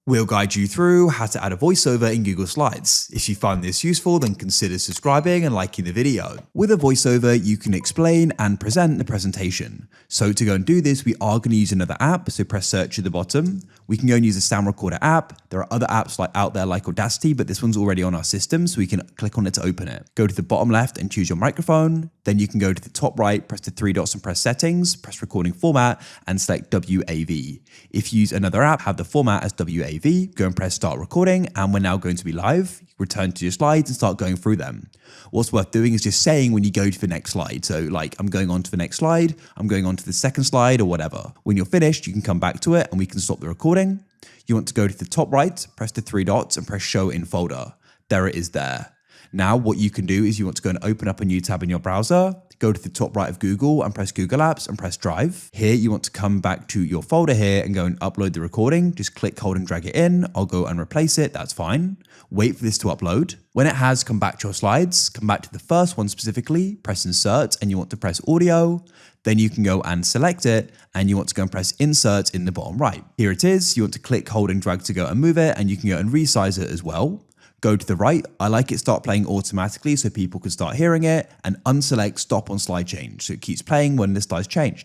We'll guide you through how to add a voiceover in Google Slides. If you find this useful, then consider subscribing and liking the video. With a voiceover, you can explain and present the presentation. So to go and do this, we are going to use another app. So press search at the bottom. We can go and use the sound recorder app. There are other apps out there like Audacity, but this one's already on our system, so we can click on it to open it. Go to the bottom left and choose your microphone. Then you can go to the top right, press the three dots and press settings, press recording format and select WAV. If you use another app, have the format as WAV, go and press start recording, and we're now going to be live. Return to your slides and start going through them. What's worth doing is just saying when you go to the next slide. So like, I'm going on to the next slide, I'm going on to the second slide or whatever. When you're finished, you can come back to it and we can stop the recording. You want to go to the top right, press the three dots and press show in folder. There it is there. Now what you can do is you want to go and open up a new tab in your browser, go to the top right of Google and press Google Apps and press Drive. Here you want to come back to your folder here and go and upload the recording. Just click, hold and drag it in. I'll go and replace it. That's fine. Wait for this to upload. When it has, come back to your slides, come back to the first one specifically, press insert and you want to press audio. Then you can go and select it and you want to go and press insert in the bottom right. Here it is. You want to click, hold and drag to go and move it, and you can go and resize it as well. Go to the right. I like it start playing automatically so people can start hearing it, and unselect stop on slide change so it keeps playing when the slide's changed.